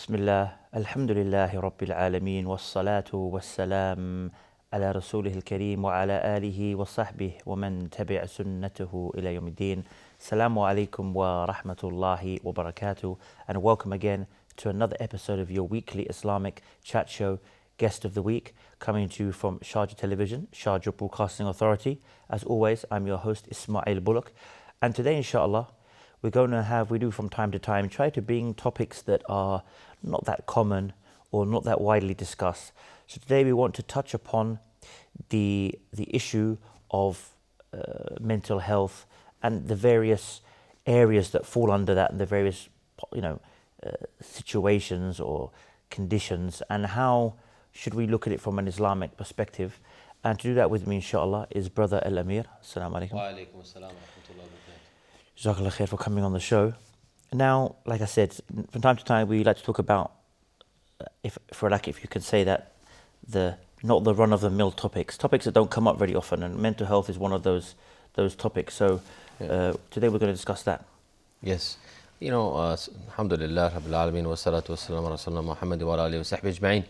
بسم الله الحمد لله رب العالمين والصلاة والسلام على رسوله الكريم وعلى آله وصحبه ومن تبع سنته إلى يوم الدين. Assalamu alaikum wa rahmatullahi wa barakatuh, and welcome again to another episode of your weekly Islamic chat show, Guest of the Week, coming to you from Sharjah Television, Sharjah Broadcasting Authority. As always, I'm your host Ismail Bullock, and today inshallah we're going to have, we do from time to time, try to bring topics that are not that common or not that widely discussed. So today we want to touch upon the issue of mental health and the various areas that fall under that, and the various situations or conditions, and how should we look at it from an Islamic perspective. And to do that with me inshallah is brother Almir. Assalamu alaikum. Wa alaikum assalam wa rahmatullahi wa barakatuh. Jazakallah khair for coming on the show. Now, like I said, from time to time we like to talk about, if you could say that, not the run-of-the-mill topics that don't come up very often, and mental health is one of those topics. So today we're going to discuss that. Yes. Alhamdulillah, Rabbil Alameen, wa salatu wa salam ala Rasulullah Muhammad wa ala alihi wa sahbihi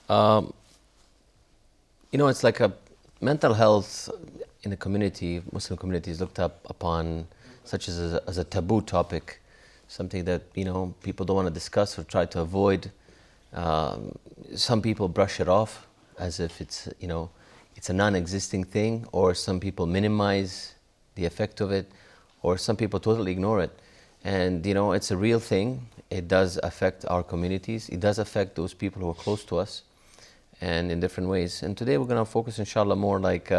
ajma'in. It's like a mental health in the community, Muslim community, is looked up upon such as a taboo topic, something that people don't want to discuss or try to avoid. Some people brush it off as if it's a non-existing thing, or some people minimize the effect of it, or some people totally ignore it. And it's a real thing. It does affect our communities. It does affect those people who are close to us, and in different ways. And today we're going to focus inshallah more like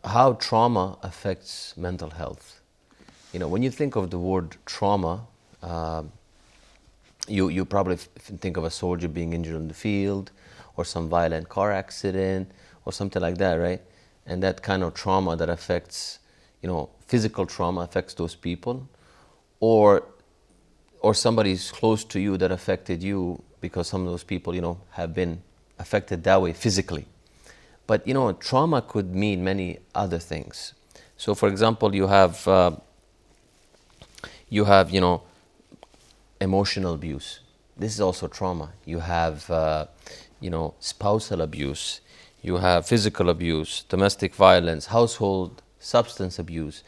how trauma affects mental health. When you think of the word trauma, you probably think of a soldier being injured in the field, or some violent car accident, or something like that, right? And that kind of trauma that affects, physical trauma affects those people, or somebody's close to you that affected you, because some of those people, have been affected that way physically. But trauma could mean many other things. So, for example, you have emotional abuse. This is also trauma. You have spousal abuse. You have physical abuse, domestic violence, household substance abuse.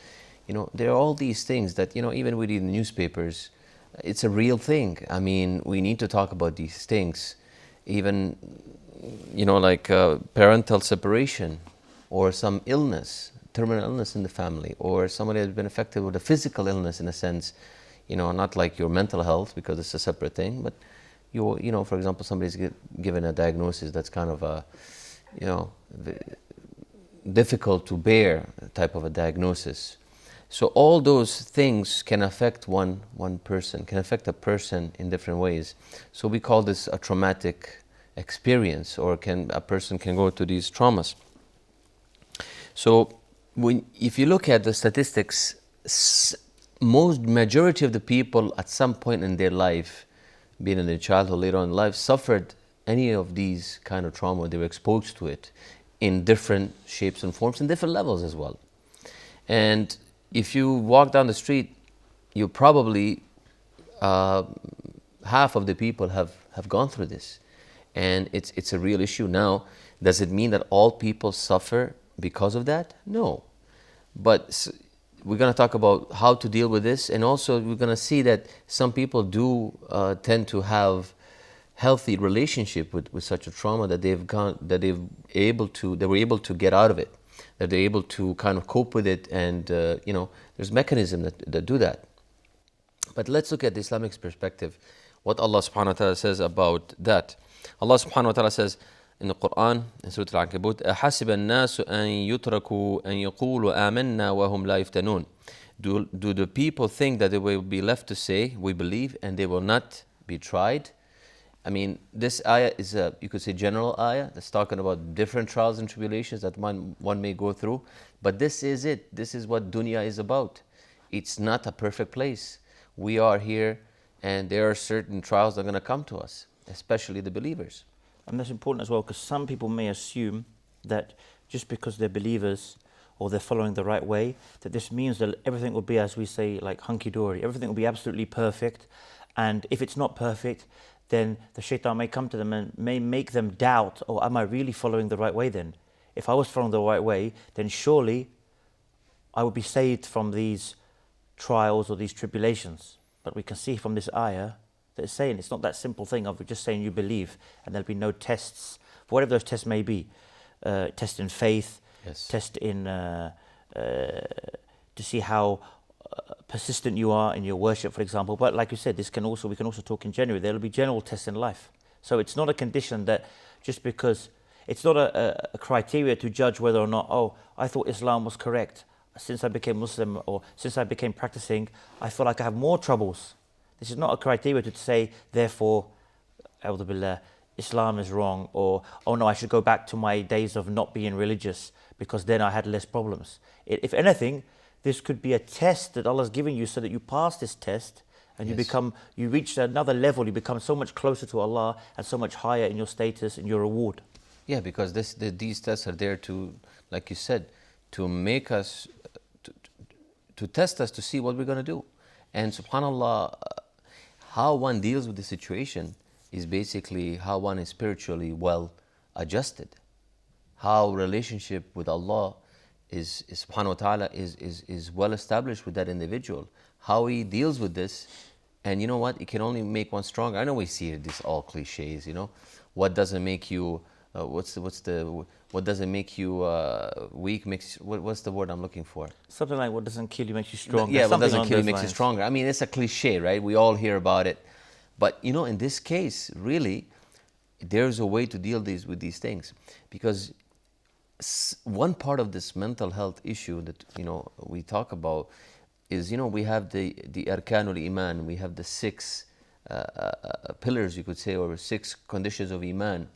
There are all these things that even we read in the newspapers. It's a real thing. I mean, we need to talk about these things. Even like parental separation, or some illness, terminal illness in the family, or somebody has been affected with a physical illness in a sense, not like your mental health, because it's a separate thing, but for example, somebody's given a diagnosis that's kind of a, difficult to bear type of a diagnosis. So all those things can affect one person, can affect a person in different ways. So we call this a traumatic experience, or a person can go to these traumas. So if you look at the statistics, majority of the people at some point in their life, being in their childhood, later on in life, suffered any of these kind of trauma. They were exposed to it in different shapes and forms, and different levels as well. And if you walk down the street, you probably half of the people have gone through this. And it's a real issue. Now, does it mean that all people suffer because of that? No. But we're going to talk about how to deal with this, and also we're going to see that some people do tend to have healthy relationship with such a trauma, that they were able to get out of it, that they're able to kind of cope with it, and there's mechanisms that do that. But let's look at the Islamic perspective, what Allah subhanahu wa ta'ala says about that. Allah subhanahu wa ta'ala says in the Quran, in Surah Al-Ankabut, أَحَسِبَ النَّاسُ أَن يُتْرَكُوا أَن يَقُولُوا آمَنَّا وَهُمْ لَا يُفْتَنُونَ. Do the people think that they will be left to say, we believe, and they will not be tried? I mean, this ayah is you could say, general ayah that's talking about different trials and tribulations that one may go through. But this is it. This is what dunya is about. It's not a perfect place. We are here, and there are certain trials that are going to come to us, especially the believers. And that's important as well, because some people may assume that just because they're believers or they're following the right way, that this means that everything will be, as we say, like hunky-dory. Everything will be absolutely perfect, And if it's not perfect, then the shaitan may come to them and may make them doubt, oh, am I really following the right way then? If I was following the right way, then surely I would be saved from these trials or these tribulations. But we can see from this ayah that it's saying it's not that simple thing of just saying you believe and there'll be no tests, for whatever those tests may be. Test in faith, Yes. test in to see how persistent you are in your worship, for example. But like you said, we can also talk in general. There will be general tests in life. So it's not a condition that just because it's not a criteria to judge whether or not, oh, I thought Islam was correct. Since I became Muslim or since I became practicing, I feel like I have more troubles. This is not a criteria to say, therefore, a'udhu billah, Islam is wrong, or, oh no, I should go back to my days of not being religious because then I had less problems. If anything, this could be a test that Allah is giving you so that you pass this test and Yes. you reach another level, you become so much closer to Allah and so much higher in your status and your reward. Yeah, because these tests are there to, like you said, to make us, to test us to see what we're going to do. And subhanAllah, how one deals with the situation is basically how one is spiritually well adjusted. How relationship with Allah is subhanahu wa ta'ala is well established with that individual. How he deals with this, and you know what, it can only make one stronger. I know we see this all cliches, you know. What doesn't make you what doesn't make you weak makes what's the word I'm looking for? Something like what doesn't kill you makes you stronger. Yeah, what Something doesn't along kill you those makes you lines. stronger. I mean, it's a cliche, right? We all hear about it. But you know, in this case, really, there's a way to deal with these things. Because one part of this mental health issue that, you know, we talk about is, you know, we have the arkanul iman, we have the six pillars, you could say, or 6 conditions of iman.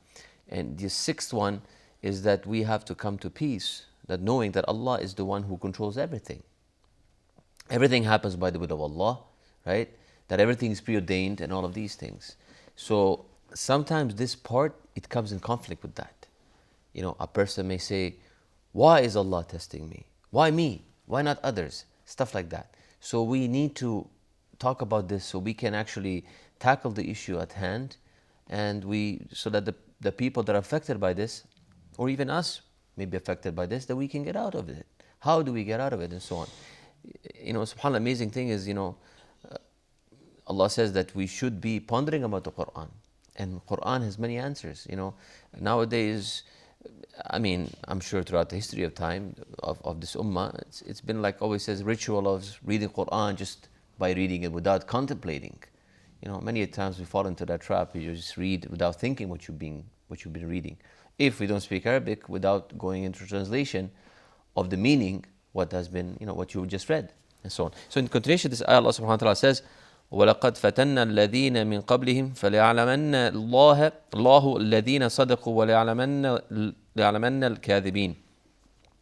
And the 6th one is that we have to come to peace, that knowing that Allah is the one who controls everything. Everything happens by the will of Allah, right? That everything is preordained and all of these things. So sometimes this part, it comes in conflict with that. You know, a person may say, why is Allah testing me? Why me? Why not others? Stuff like that. So we need to talk about this so we can actually tackle the issue at hand, and so that the people that are affected by this, or even us may be affected by this, that we can get out of it. How do we get out of it, and so on. You know, subhanAllah, amazing thing is, you know, Allah says that we should be pondering about the Quran. And Quran has many answers, you know. Nowadays, I mean, I'm sure throughout the history of time of this ummah, it's been like always says, ritual of reading Quran just by reading it without contemplating. You know, many times we fall into that trap. You just read without thinking what you've been reading. If we don't speak Arabic, without going into translation of the meaning, what has been, you know, what you just read, and so on. So in continuation, this ayah, Allah subhanahu wa ta'ala says, وَلَقَدْ فَتَنَّا الَّذِينَ مِنْ قَبْلِهِمْ فَلَيَعْلَمَنَّ اللَّهُ الَّذِينَ صَدَقُوا وَلَيَعْلَمَنَّ الْكَاذِبِينَ.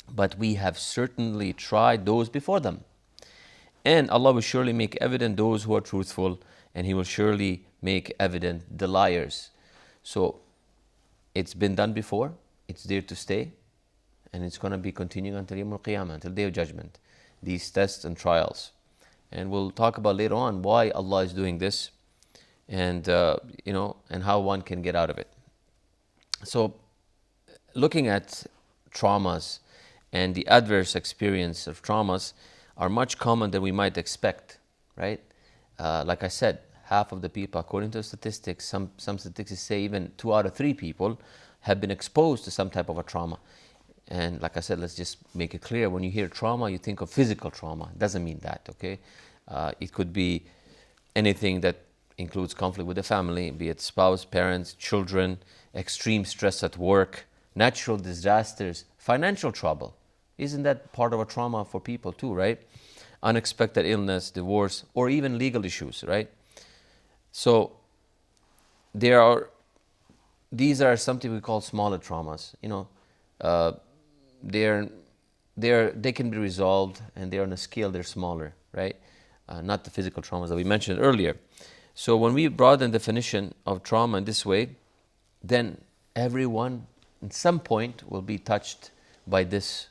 But we have certainly tried those before them. And Allah will surely make evident those who are truthful, and He will surely make evident the liars. So it's been done before, it's there to stay, and it's going to be continuing until Yawm al-Qiyamah, until Day of Judgment, these tests and trials. And we'll talk about later on why Allah is doing this, and you know, and how one can get out of it. So, looking at traumas and the adverse experience of traumas are much common than we might expect, right? Like I said, half of the people, according to statistics, some statistics say even 2 out of 3 people have been exposed to some type of a trauma. And like I said, let's just make it clear, when you hear trauma, you think of physical trauma. It doesn't mean that, okay? It could be anything that includes conflict with the family, be it spouse, parents, children, extreme stress at work, natural disasters, financial trouble. Isn't that part of a trauma for people too, right? Unexpected illness, divorce, or even legal issues, right? So these are something we call smaller traumas. You know, they can be resolved, and they're on a scale, they're smaller, right? Not the physical traumas that we mentioned earlier. So when we broaden the definition of trauma in this way, then everyone at some point will be touched by this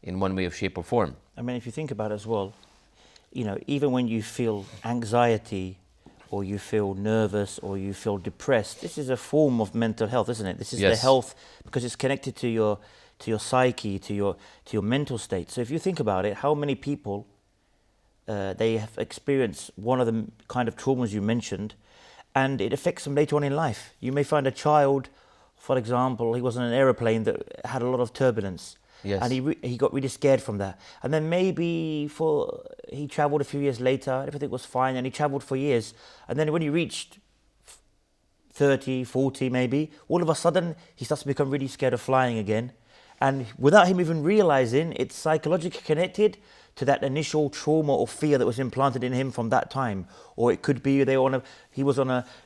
in one way, or shape, or form. I mean, if you think about it as well, you know, even when you feel anxiety or you feel nervous, or you feel depressed, this is a form of mental health, isn't it? This is the Yes. health, because it's connected to your psyche, to your mental state. So if you think about it, how many people they have experienced one of the kind of traumas you mentioned, and it affects them later on in life. You may find a child, for example, he was in an aeroplane that had a lot of turbulence. Yes. And he got really scared from that. And then maybe he traveled a few years later, everything was fine, and he traveled for years. And then when he reached 30, 40 maybe, all of a sudden he starts to become really scared of flying again. And without him even realizing, it's psychologically connected to that initial trauma or fear that was implanted in him from that time. Or it could be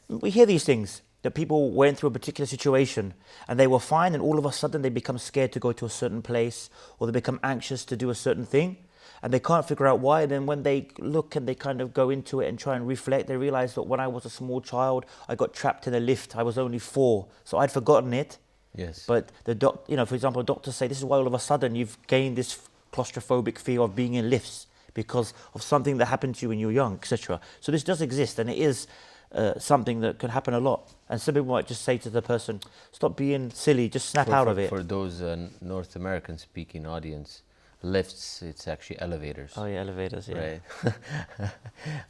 we hear these things, that people went through a particular situation and they were fine, and all of a sudden they become scared to go to a certain place, or they become anxious to do a certain thing, and they can't figure out why. Then when they look and they kind of go into it and try and reflect, they realize that when I was a small child, I got trapped in a lift. I was only 4, so I'd forgotten it. Yes. But for example, doctors say this is why all of a sudden you've gained this claustrophobic fear of being in lifts because of something that happened to you when you were young, etc. So this does exist, and it is something that can happen a lot. And some people might just say to the person, stop being silly, just snap out of it. For those North American speaking audience, lifts, it's actually elevators. Oh yeah, elevators, yeah. Right.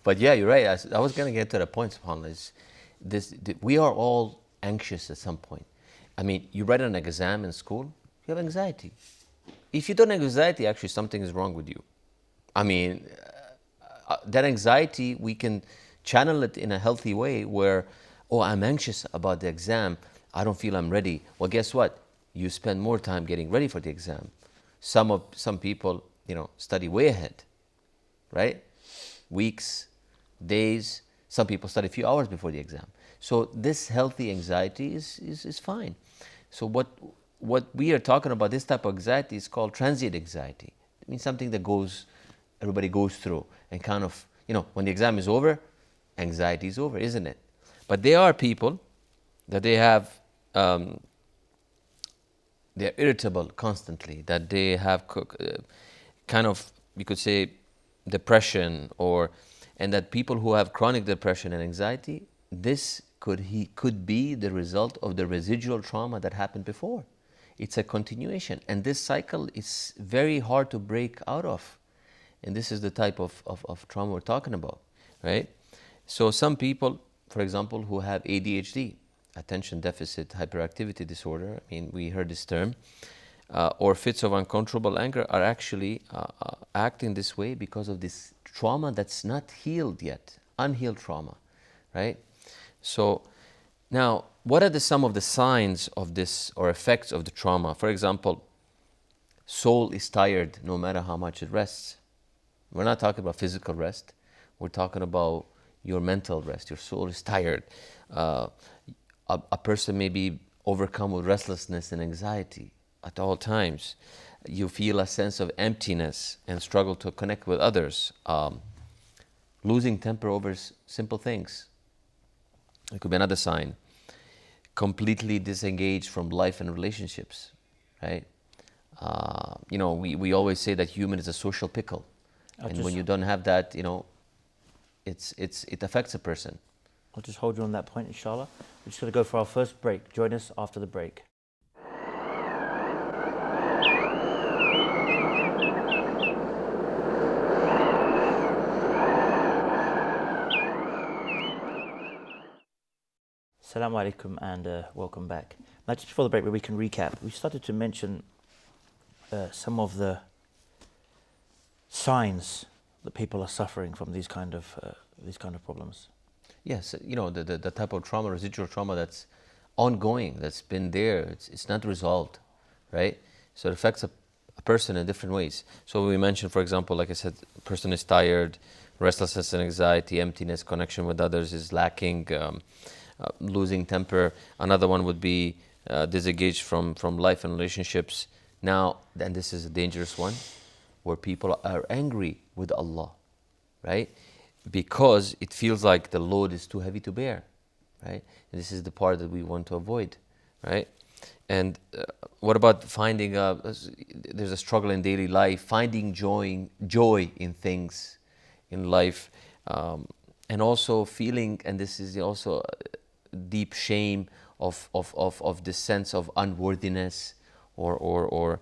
But yeah, you're right. I was going to get to the point, subhanAllah. We are all anxious at some point. I mean, you write an exam in school, you have anxiety. If you don't have anxiety, actually something is wrong with you. I mean, that anxiety, we can channel it in a healthy way where, oh, I'm anxious about the exam, I don't feel I'm ready. Well, guess what? You spend more time getting ready for the exam. Some people, study way ahead, right? Weeks, days. Some people study a few hours before the exam. So this healthy anxiety is fine. So what we are talking about, this type of anxiety, is called transient anxiety. It means something that everybody goes through, and kind of, when the exam is over, anxiety is over, isn't it? But there are people that they have, they're irritable constantly, that they have kind of, you could say, depression, and that people who have chronic depression and anxiety, this could be the result of the residual trauma that happened before. It's a continuation, and this cycle is very hard to break out of. And this is the type of trauma we're talking about, right? So some people, for example, who have ADHD, attention deficit hyperactivity disorder, I mean, we heard this term, or fits of uncontrollable anger, are actually acting this way because of this trauma that's not healed yet, unhealed trauma, right? So now, what are some of the signs of this or effects of the trauma? For example, soul is tired no matter how much it rests. We're not talking about physical rest. We're talking about your mental rest. Your soul is tired. A person may be overcome with restlessness and anxiety at all times. You feel a sense of emptiness and struggle to connect with others. Losing temper over simple things. It could be another sign. Completely disengaged from life and relationships, right? We always say that human is a social pickle. And when you don't have that, it affects a person. I'll just hold you on that point, inshallah. We're just going to go for our first break. Join us after the break. Assalamu alaikum and welcome back. Now, just before the break, where we can recap, we started to mention some of the signs that people are suffering from these kind of problems. Yes, the type of trauma, residual trauma that's ongoing, that's been there, it's not resolved, right? So it affects a person in different ways. So we mentioned, for example, like I said, a person is tired, restlessness and anxiety, emptiness, connection with others is lacking, losing temper. Another one would be disengaged from life and relationships. Now, and this is a dangerous one, where people are angry with Allah, right? Because it feels like the load is too heavy to bear, right? And this is the part that we want to avoid, right? And what about finding, there's a struggle in daily life, finding joy in things in life. and also feeling, and this is also deep shame of this sense of unworthiness, or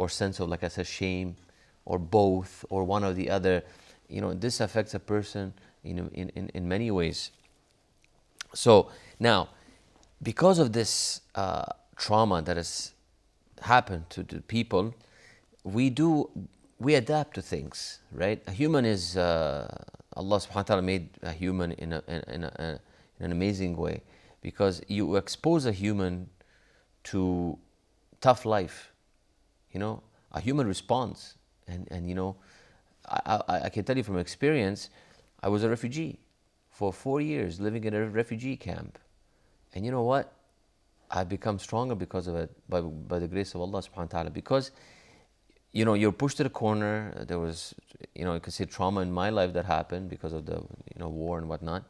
sense of, like I said, shame, or both, or one or the other. This affects a person in many ways. So now, because of this trauma that has happened to the people, we adapt to things, right? A human is Allah subhanahu wa ta'ala made a human in an amazing way, because you expose a human to tough life, a human responds. And I can tell you from experience, I was a refugee for 4 years, living in a refugee camp. And you know what? I've become stronger because of it, by the grace of Allah subhanahu wa ta'ala. Because, you're pushed to the corner. There was, you could say, trauma in my life that happened because of the, war and whatnot.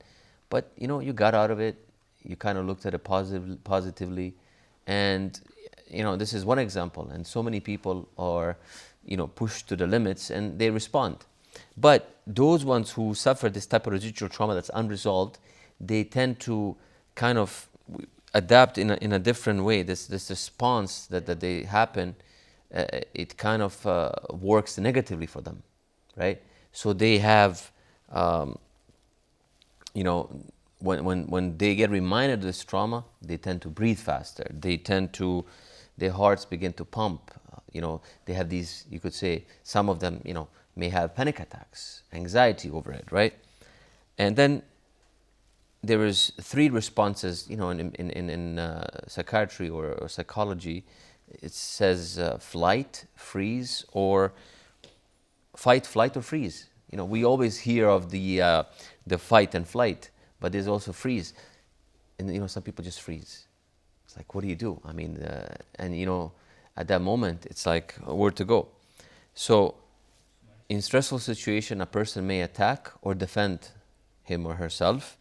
But, you got out of it. You kind of looked at it positively. And, this is one example. And so many people are, pushed to the limits, and they respond. But those ones who suffer this type of residual trauma that's unresolved, they tend to kind of adapt in a different way. This response that they happen, it kind of works negatively for them, right? So they have, when they get reminded of this trauma, they tend to breathe faster. Their hearts begin to pump. They have these, you could say, some of them, may have panic attacks, anxiety over it, right? And then there is 3 responses, in psychiatry or psychology. It says flight, freeze, or fight, flight, or freeze. We always hear of the fight and flight, but there's also freeze. And some people just freeze. It's like, what do you do? I mean, and at that moment, it's like, where to go? So, in stressful situation, a person may attack or defend him or herself,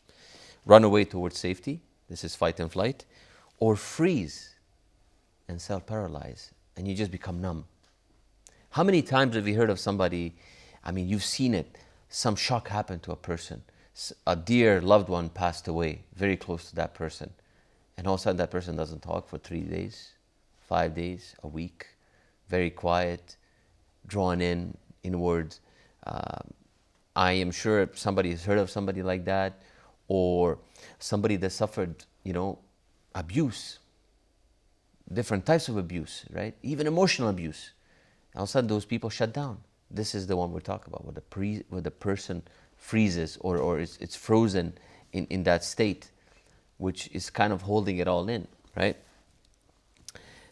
run away towards safety. This is fight and flight, or freeze and self-paralyze, and you just become numb. How many times have you heard of somebody? I mean, you've seen it. Some shock happened to a person. A dear loved one passed away, very close to that person, and all of a sudden that person doesn't talk for 3 days, 5 days, a week, very quiet, drawn inward. I am sure somebody has heard of somebody like that, or somebody that suffered, abuse, different types of abuse, right? Even emotional abuse. All of a sudden, those people shut down. This is the one we're talking about, where the person freezes or it's frozen in that state, which is kind of holding it all in, right?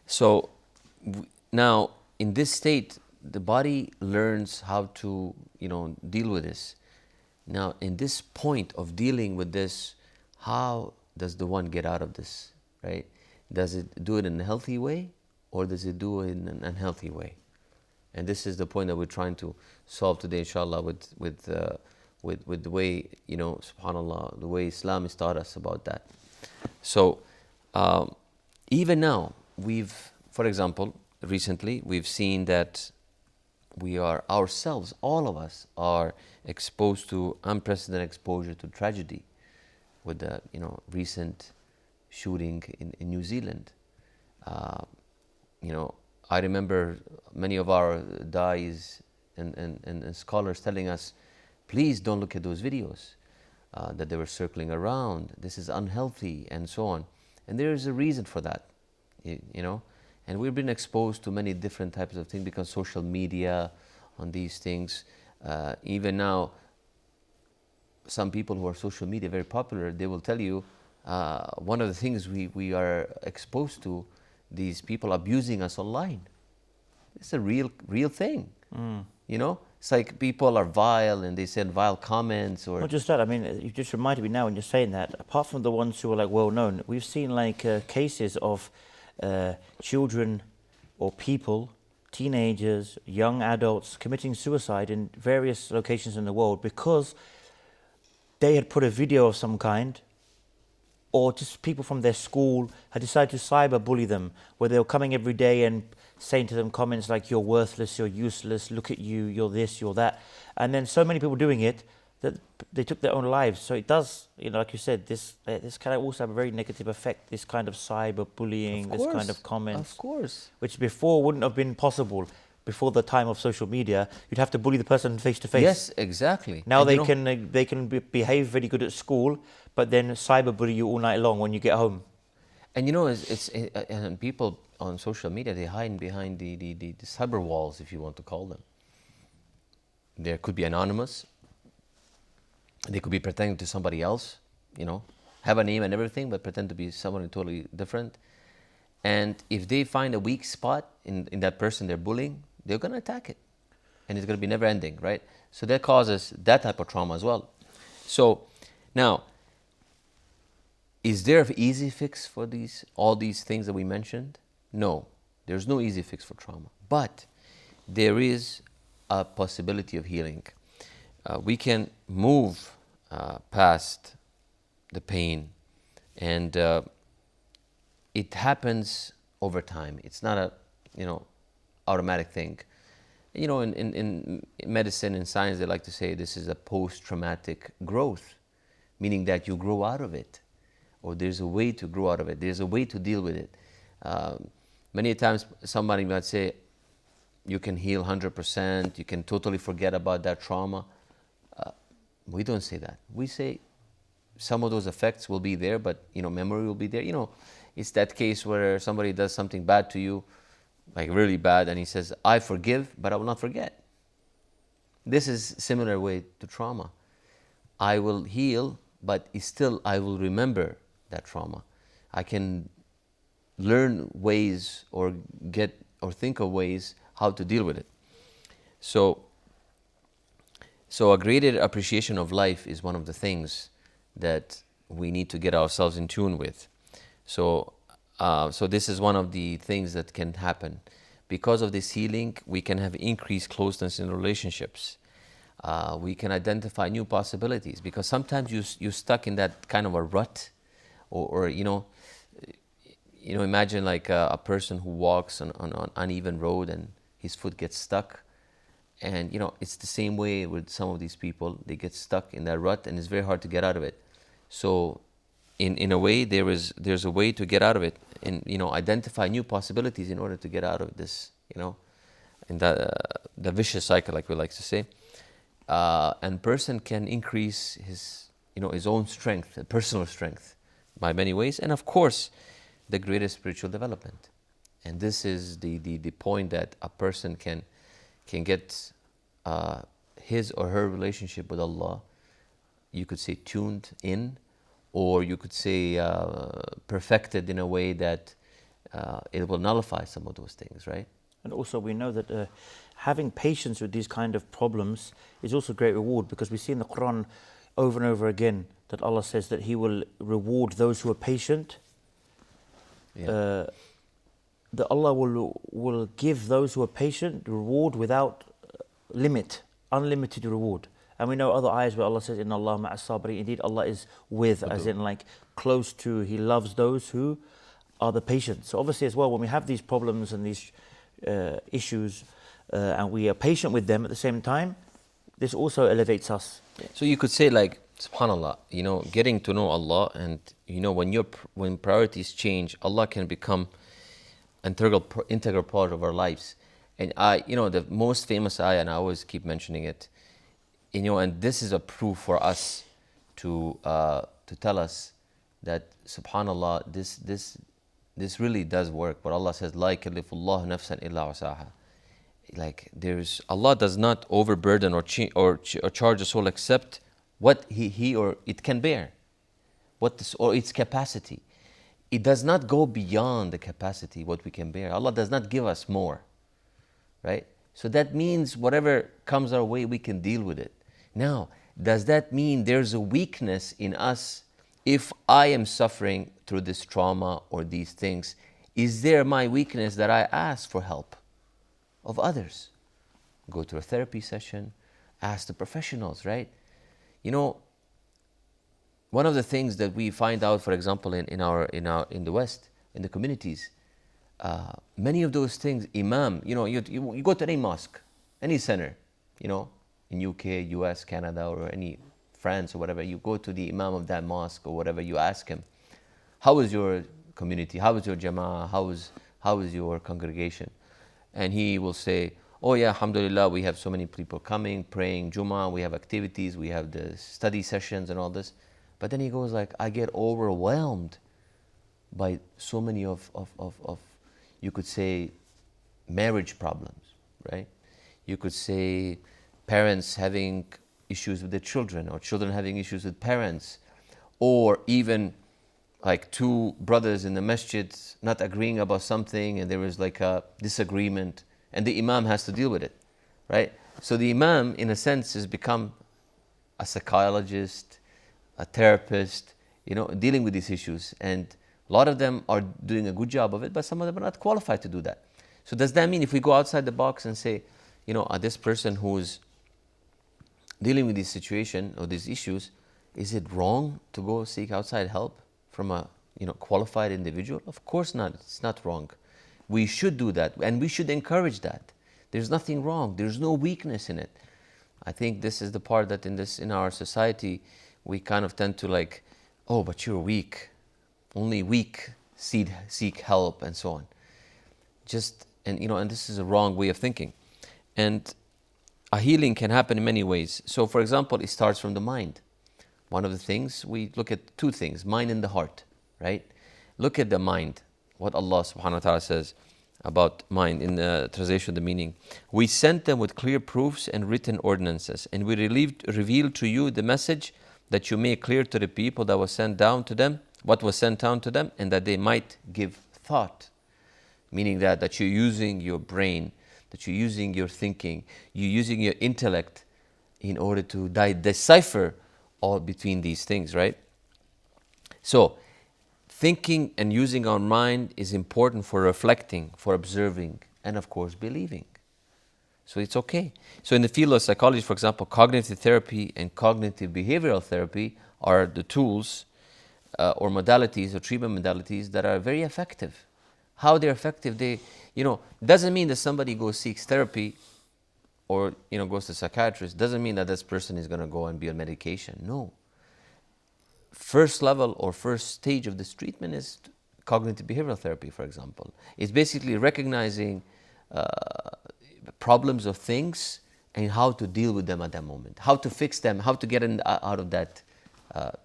So now, in this state, the body learns how to, deal with this. Now, in this point of dealing with this, how does the one get out of this, right? Does it do it in a healthy way, or does it do it in an unhealthy way? And this is the point that we're trying to solve today, inshallah, with the way, subhanallah, the way Islam has taught us about that. So, even now, for example, recently, we've seen that we are ourselves, all of us, are exposed to unprecedented exposure to tragedy with the recent shooting in New Zealand. I remember many of our dais and scholars telling us, please don't look at those videos that they were circling around. This is unhealthy, and so on. And there is a reason for that, And we've been exposed to many different types of things because social media on these things. Even now, some people who are social media very popular, they will tell you one of the things we are exposed to, these people abusing us online. It's a real thing. It's like people are vile and they send vile comments or... Not just that, I mean, you just reminded me now when you're saying that, apart from the ones who are like well known, we've seen like cases of children or people, teenagers, young adults committing suicide in various locations in the world because they had put a video of some kind, or just people from their school had decided to cyberbully them, where they were coming every day and saying to them comments like, you're worthless, you're useless, look at you, you're this, you're that. And then so many people doing it, that they took their own lives. So it does, like you said, this kind of also have a very negative effect. This kind of cyberbullying, this kind of comments, of course. which before wouldn't have been possible. Before the time of social media, you'd have to bully the person face to face. Yes, exactly. Now And they can behave very good at school, but then cyberbully you all night long when you get home. And and people on social media, they hide behind the cyber walls, if you want to call them. There could be anonymous. They could be pretending to somebody else, have a name and everything, but pretend to be someone totally different. And if they find a weak spot in that person they're bullying, they're going to attack it. And it's going to be never ending, right? So that causes that type of trauma as well. So now, is there an easy fix for all these things that we mentioned? No, there's no easy fix for trauma. But there is a possibility of healing. We can move past the pain, and it happens over time. It's not a automatic thing. In medicine and science, they like to say this is a post-traumatic growth, meaning that you grow out of it, or there's a way to grow out of it. There's a way to deal with it. Many times somebody might say, you can heal 100%, you can totally forget about that trauma. We don't say that. We say some of those effects will be there, but memory will be there. It's that case where somebody does something bad to you, like really bad, and he says, I forgive, but I will not forget. This is a similar way to trauma. I will heal, but still I will remember that trauma. I can learn ways or think of ways how to deal with it. So a greater appreciation of life is one of the things that we need to get ourselves in tune with. So this is one of the things that can happen. Because of this healing, we can have increased closeness in relationships. We can identify new possibilities, because sometimes you're stuck in that kind of a rut, or imagine like a person who walks on an uneven road and his foot gets stuck. And it's the same way with some of these people. They get stuck in that rut, and it's very hard to get out of it. So in a way, there's a way to get out of it, and identify new possibilities in order to get out of this, in the vicious cycle, like we like to say. And person can increase his own strength, personal strength, by many ways, and of course, the greatest spiritual development. And this is the point that a person can get his or her relationship with Allah, you could say tuned in, or you could say perfected in a way that it will nullify some of those things, right? And also we know that having patience with these kind of problems is also a great reward, because we see in the Quran over and over again that Allah says that He will reward those who are patient. Yeah. That Allah will give those who are patient reward without limit, unlimited reward. And we know other ayahs where Allah says, Inna Allah ma'as sabri, indeed Allah is with, as in like close to, He loves those who are the patient. So obviously as well, when we have these problems and these issues, and we are patient with them at the same time, this also elevates us. So you could say, like, subhanallah, getting to know Allah, and when priorities change, Allah can become integral part of our lives. And the most famous ayah, and I always keep mentioning it, and this is a proof for us to tell us that subhanallah, this really does work. But Allah says, La yukallifullahu nafsan illa wasaha. Like, Allah does not overburden or charge a soul except what he or it can bear, or its capacity. It does not go beyond the capacity what we can bear. Allah does not give us more, right? So that means whatever comes our way, we can deal with it. Now, does that mean there's a weakness in us? If I am suffering through this trauma or these things, is there my weakness that I ask for help of others? Go to a therapy session, ask the professionals, right? One of the things that we find out, for example, in the West, in the communities, many of those things, imam, you go to any mosque, any center, in UK, US, Canada, or any France or whatever, you go to the imam of that mosque or whatever, you ask him, how is your community? How is your jama'ah? How is your congregation? And he will say, oh yeah, alhamdulillah, we have so many people coming, praying Jummah, we have activities, we have the study sessions and all this. But then he goes like, I get overwhelmed by so many of you could say, marriage problems, right? You could say parents having issues with their children, or children having issues with parents, or even like two brothers in the masjid not agreeing about something and there was like a disagreement and the imam has to deal with it, right? So the imam, in a sense, has become a psychologist, a therapist, dealing with these issues. And a lot of them are doing a good job of it, but some of them are not qualified to do that. So does that mean if we go outside the box and say, this person who's dealing with this situation or these issues, is it wrong to go seek outside help from a qualified individual? Of course not. It's not wrong. We should do that, and we should encourage that. There's nothing wrong. There's no weakness in it. I think this is the part that in our society we kind of tend to like, oh, but you're weak. Only weak seek help and so on. And this is a wrong way of thinking. And a healing can happen in many ways. So, for example, it starts from the mind. One of the things, we look at two things, mind and the heart, right? Look at the mind, what Allah subhanahu wa ta'ala says about mind in the translation of the meaning. We sent them with clear proofs and written ordinances, and we revealed to you the message that you make clear to the people that was sent down to them, what was sent down to them, and that they might give thought. Meaning that you're using your brain, that you're using your thinking, you're using your intellect in order to decipher all between these things, right? So, thinking and using our mind is important for reflecting, for observing, and of course believing. So it's okay. So in the field of psychology, for example, cognitive therapy and cognitive behavioral therapy are the tools or modalities or treatment modalities that are very effective. How they're effective, doesn't mean that somebody goes seeks therapy or goes to a psychiatrist, doesn't mean that this person is going to go and be on medication. No. First level or first stage of this treatment is cognitive behavioral therapy, for example. It's basically recognizing problems of things and how to deal with them at that moment, how to fix them, how to get out of that,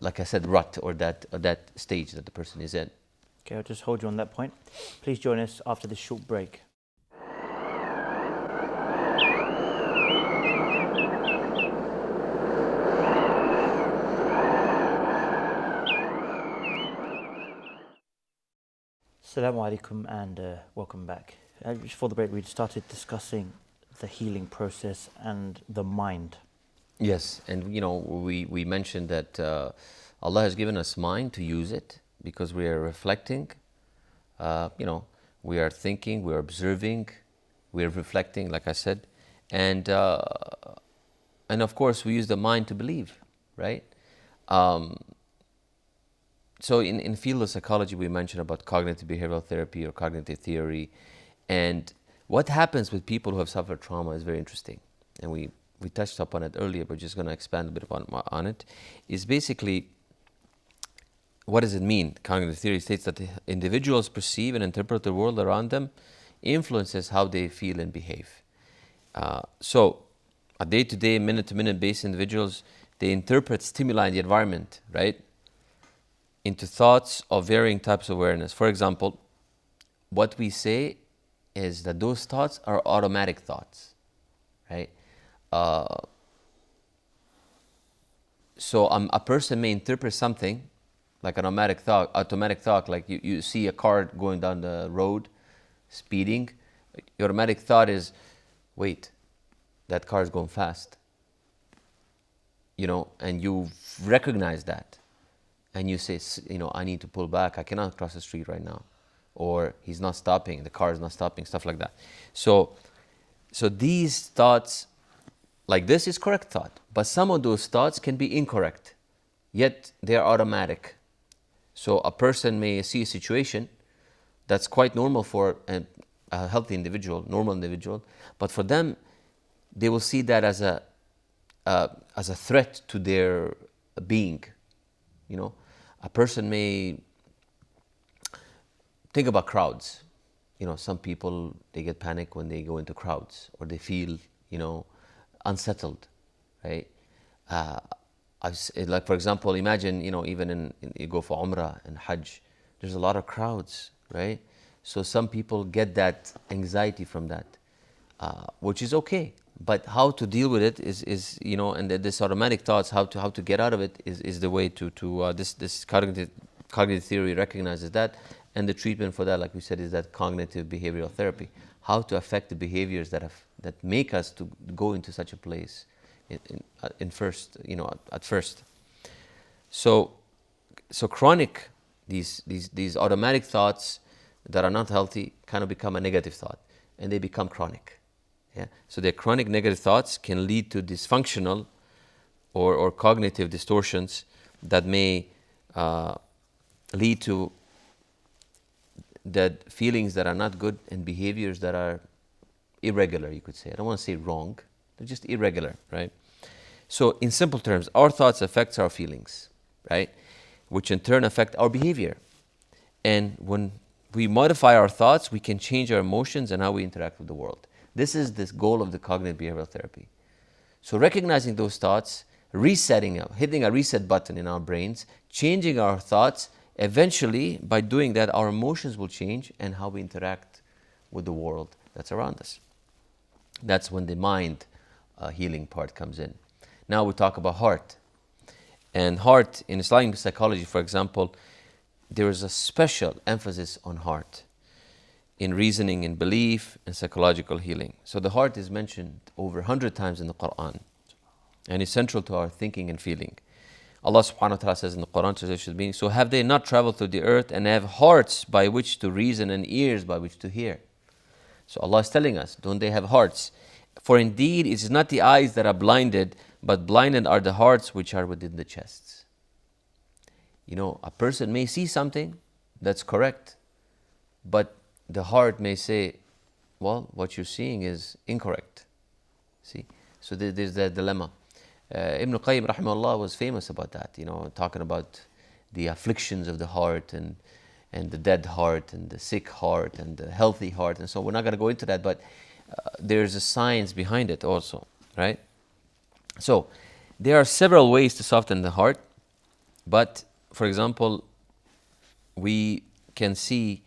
like I said, rut or that stage that the person is in. Okay, I'll just hold you on that point. Please join us after this short break. Assalamu alaikum and welcome back. Before the break, we started discussing the healing process and the mind. Yes, and we mentioned that Allah has given us mind to use it because we are reflecting. We are thinking, we are observing, we are reflecting, like I said, and of course we use the mind to believe, right? So in field of psychology, we mentioned about cognitive behavioral therapy or cognitive theory, and what happens with people who have suffered trauma is very interesting, and we touched upon it earlier, but just going to expand a bit on it. Is basically, what does it mean? Cognitive theory states that the individuals perceive and interpret the world around them influences how they feel and behave. So, a day-to-day, minute-to-minute based individuals, they interpret stimuli in the environment, right, into thoughts of varying types of awareness. For example, what we say is that those thoughts are automatic thoughts, right? So a person may interpret something like an automatic thought, like you see a car going down the road, speeding. Your automatic thought is, wait, that car is going fast. And you recognize that. And you say, I need to pull back. I cannot cross the street right now. Or he's not stopping, the car is not stopping, stuff like that. So these thoughts, like this is correct thought. But some of those thoughts can be incorrect, yet they are automatic. So a person may see a situation that's quite normal for a healthy individual, normal individual, but for them, they will see that as a threat to their being. You know, a person may think about crowds. You know, some people, they get panic when they go into crowds, or they feel, you know, unsettled, right? Like, for example, imagine, you know, even you go for Umrah and Hajj, there's a lot of crowds, right? So some people get that anxiety from that, which is okay. But how to deal with it is you know, and this automatic thoughts, how to get out of it is the way to this cognitive theory recognizes that, and the treatment for that, like we said, is that cognitive behavioral therapy. How to affect the behaviors that make us to go into such a place in first, you know, at first. So chronic, these automatic thoughts that are not healthy kind of become a negative thought, and they become chronic. Yeah. So the chronic negative thoughts can lead to dysfunctional or cognitive distortions that may lead to that feelings that are not good and behaviors that are irregular, you could say. I don't want to say wrong, they're just irregular, right? So in simple terms, our thoughts affect our feelings, right? Which in turn affect our behavior. And when we modify our thoughts, we can change our emotions and how we interact with the world. This is the goal of the cognitive behavioral therapy. So recognizing those thoughts, resetting them, hitting a reset button in our brains, changing our thoughts, eventually by doing that, our emotions will change and how we interact with the world that's around us. That's when the mind healing part comes in. Now we talk about heart. And heart, in Islamic psychology, for example, there is a special emphasis on heart in reasoning and belief and psychological healing. So the heart is mentioned over 100 times in the Quran and is central to our thinking and feeling. Allah subhanahu wa ta'ala says in the Quran, so have they not traveled through the earth and have hearts by which to reason and ears by which to hear? So Allah is telling us, don't they have hearts? For indeed it is not the eyes that are blinded, but blinded are the hearts which are within the chests. You know, a person may see something that's correct, but the heart may say, well, what you're seeing is incorrect. See? So there's that dilemma. Ibn Qayyim rahimahullah was famous about that, you know, talking about the afflictions of the heart and the dead heart and the sick heart and the healthy heart. And so we're not going to go into that, but there's a science behind it also, right? So there are several ways to soften the heart, but for example, we can see,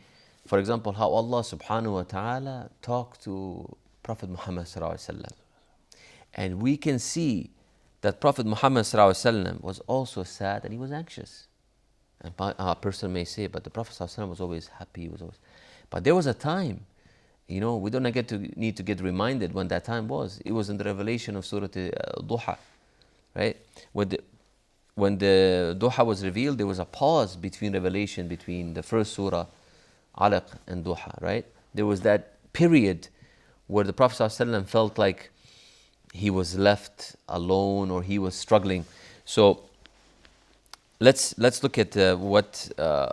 for example, how Allah subhanahu wa ta'ala talked to Prophet Muhammad sallallahu alaihi wasallam. And we can see that Prophet Muhammad sallallahu alaihi wasallam was also sad and he was anxious. And a person may say, but the Prophet sallallahu alaihi wasallam was always happy. But there was a time, you know, we don't need to get reminded when that time was. It was in the revelation of Surah Duha, right? When the Duha was revealed, there was a pause between revelation, between the first surah, Alaq, and Duha, right? There was that period where the Prophet ﷺ felt like he was left alone or he was struggling. So let's look at what Allah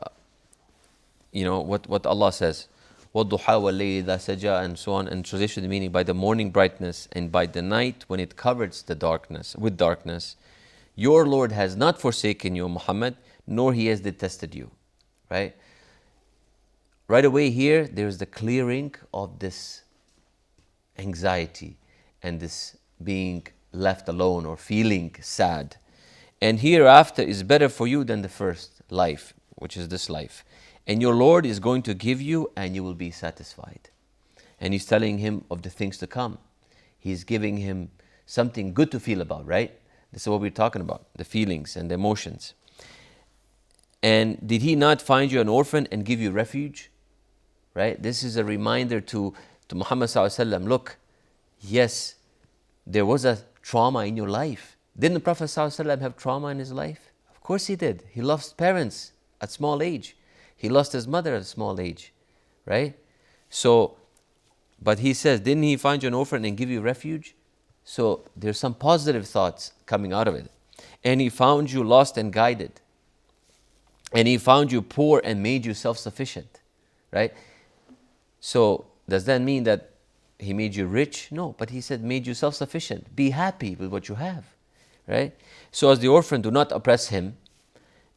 says. وَالضُّحَى وَاللَّيْلِ إِذَا سَجَى, and so on, and translation the meaning, by the morning brightness and by the night when it covers the darkness, with darkness. Your Lord has not forsaken you, Muhammad, nor he has detested you. Right? Right away here, there's the clearing of this anxiety and this being left alone or feeling sad. And hereafter is better for you than the first life, which is this life. And your Lord is going to give you and you will be satisfied. And he's telling him of the things to come. He's giving him something good to feel about, right? This is what we're talking about, the feelings and the emotions. And did he not find you an orphan and give you refuge? Right? This is a reminder to Muhammad sallallahu alaihi wasallam. Look, yes, there was a trauma in your life. Didn't the Prophet sallallahu alaihi wasallam have trauma in his life? Of course he did. He lost parents at small age. He lost his mother at a small age, right? So, but he says, didn't he find you an orphan and give you refuge? So there's some positive thoughts coming out of it. And he found you lost and guided. And he found you poor and made you self-sufficient, right? So does that mean that he made you rich? No, but he said made you self-sufficient. Be happy with what you have, right? So as the orphan, do not oppress him.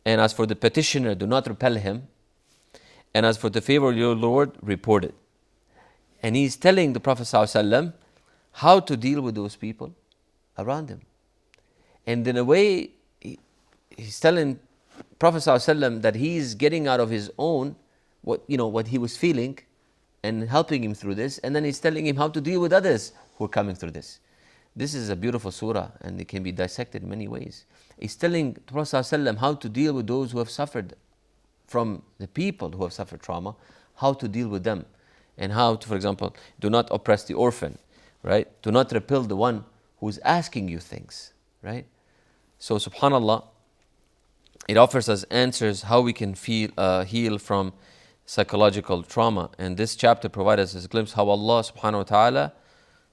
And as for the petitioner, do not repel him. And as for the favor of your Lord, report it. And he's telling the Prophet ﷺ how to deal with those people around him. And in a way, he's telling Prophet ﷺ that he's getting out of his own what he was feeling and helping him through this. And then he's telling him how to deal with others who are coming through this. This is a beautiful surah, and it can be dissected in many ways. He's telling the Prophet ﷺ how to deal with those who have suffered from the people who have suffered trauma, how to deal with them, and how to, for example, do not oppress the orphan, right? Do not repel the one who's asking you things, right? So, subhanAllah, it offers us answers how we can heal from psychological trauma. And this chapter provides us a glimpse how Allah subhanahu wa ta'ala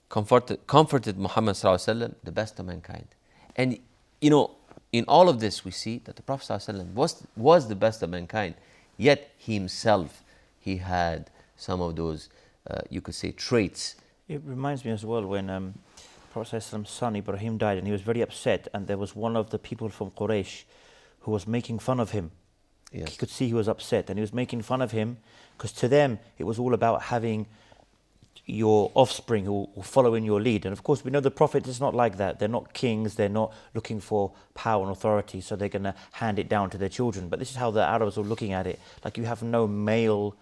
comforted Muhammad sallallahu alaihi wasallam, the best of mankind. And in all of this we see that the Prophet sallallahu alaihi wasallam was the best of mankind, yet he himself, he had some of those, you could say, traits. It reminds me as well when Prophet sallallahu alaihi wasallam's son Ibrahim died, and he was very upset, and there was one of the people from Quraysh who was making fun of him. Yes. He could see he was upset, and he was making fun of him because to them it was all about having your offspring who will follow in your lead. And of course we know the Prophet is not like that. They're not kings, they're not looking for power and authority, so they're going to hand it down to their children. But this is how the Arabs were looking at it, like you have no male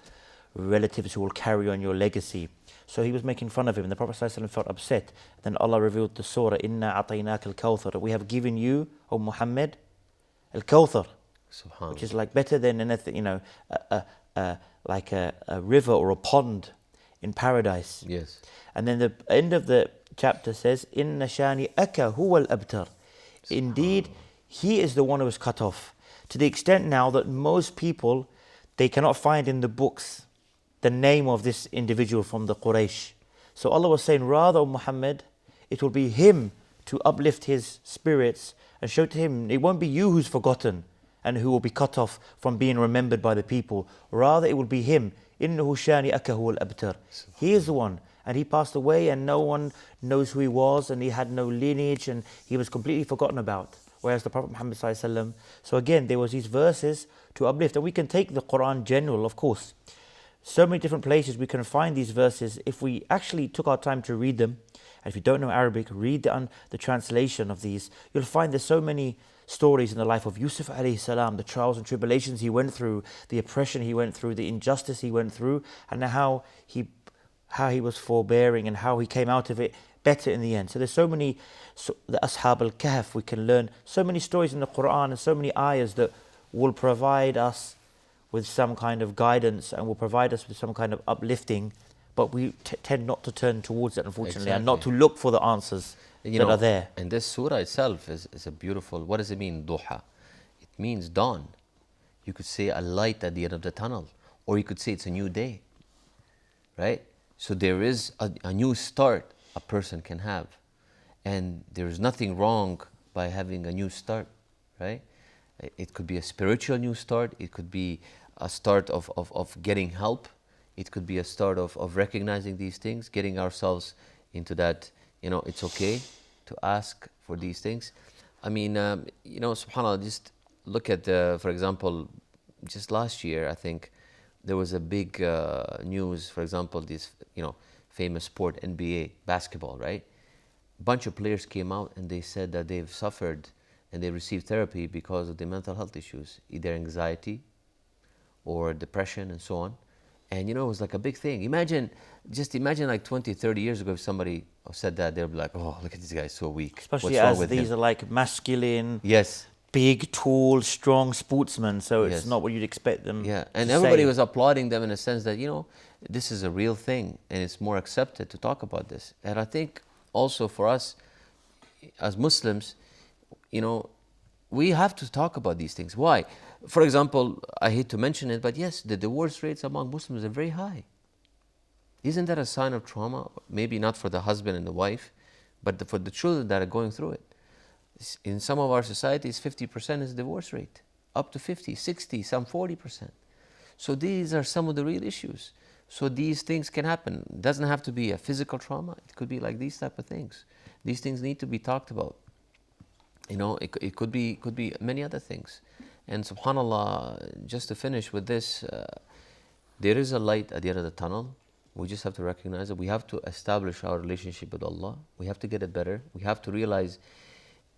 relatives who will carry on your legacy. So he was making fun of him, and the Prophet ﷺ felt upset. Then Allah revealed the surah, Inna a'tainaka al-kawthar, we have given you, O Muhammad, al-kawthar, which is like better than anything, like a river or a pond in paradise. Yes. And then the end of the chapter says, Inna shani aka huwa al-abtar. Indeed, he is the one who was cut off. To the extent now that most people, they cannot find in the books the name of this individual from the Quraysh. So Allah was saying, rather, O Muhammad, it will be him to uplift his spirits and show to him, it won't be you who's forgotten and who will be cut off from being remembered by the people. Rather, it will be him. Innahu shani aka huwa al-abtar. He is the one, and he passed away, and no one knows who he was, and he had no lineage, and he was completely forgotten about. Whereas the Prophet Muhammad sallallahu alaihi wasallam. So again, there was these verses to uplift, and we can take the Quran general, of course. So many different places we can find these verses if we actually took our time to read them. And if you don't know Arabic, read the translation of these. You'll find there's so many stories in the life of Yusuf alayhi salam, the trials and tribulations he went through, the oppression he went through, the injustice he went through, and how he was forbearing and how he came out of it better in the end. So there's so many, the Ashab al-Kahf, we can learn so many stories in the Quran and so many ayahs that will provide us with some kind of guidance and will provide us with some kind of uplifting, but we tend not to turn towards it, unfortunately, and not to look for the answers that are there. And this surah itself is a beautiful, what does it mean, duha? It means dawn. You could say a light at the end of the tunnel, or you could say it's a new day, right? So there is a new start a person can have, and there is nothing wrong by having a new start, right? It could be a spiritual new start, it could be a start of getting help, it could be a start of recognizing these things, getting ourselves into that, it's okay to ask for these things. I mean, subhanAllah, just look at, for example, just last year, I think, there was a big news, for example, this, famous sport, NBA, basketball, right? A bunch of players came out and they said that they've suffered and they received therapy because of their mental health issues, either anxiety or depression and so on. And it was like a big thing. Imagine like 20, 30 years ago, if somebody said that, they'd be like, oh, look at this guy, so weak. Especially What's wrong as with these him? are like masculine, Yes, big, tall, strong sportsmen, so it's Yes. not what you'd expect them yeah. And to everybody say. was applauding them in a sense that, this is a real thing and it's more accepted to talk about this. And I think also for us as Muslims, we have to talk about these things. Why? For example, I hate to mention it, but yes, the divorce rates among Muslims are very high. Isn't that a sign of trauma? Maybe not for the husband and the wife, but for the children that are going through it. In some of our societies, 50% is the divorce rate, up to 50, 60, some 40%. So these are some of the real issues. So these things can happen. It doesn't have to be a physical trauma. It could be like these type of things. These things need to be talked about. You know, it could be many other things. And subhanallah, just to finish with this, there is a light at the end of the tunnel. We just have to recognize it. We have to establish our relationship with Allah. We have to get it better. We have to realize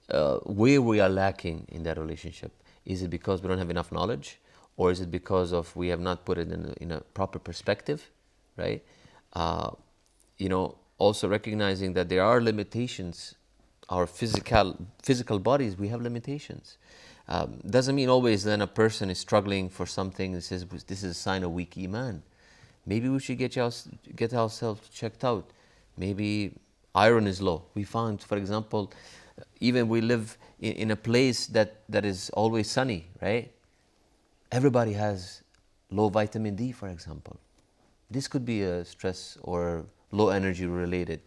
where we are lacking in that relationship. Is it because we don't have enough knowledge, or is it because of we have not put it in a proper perspective, right? You know, also recognizing that there are limitations. Our physical bodies, we have limitations. Doesn't mean always then a person is struggling for something and says this is a sign of weak iman. Maybe we should get ourselves checked out. Maybe iron is low. We found, for example, even we live in a place that is always sunny, right? Everybody has low vitamin D, for example. This could be a stress or low energy related.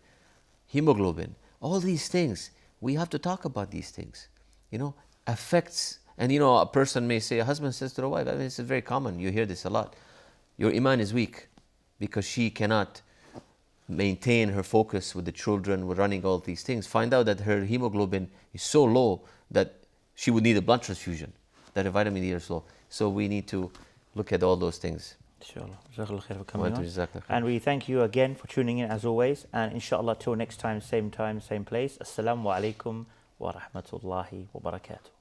Hemoglobin, all these things, we have to talk about these things. You know, affects, and you know, a person may say, a husband says to the wife, I mean, this is very common, you hear this a lot. Your iman is weak because she cannot maintain her focus with the children, with running all these things. Find out that her hemoglobin is so low that she would need a blood transfusion, that her vitamin D is low. So we need to look at all those things. Inshallah. Jazakallah khair for coming on. Jazakallah khair. And we thank you again for tuning in as always. And inshallah till next time, same place. Assalamu alaikum wa rahmatullahi wa barakatuh.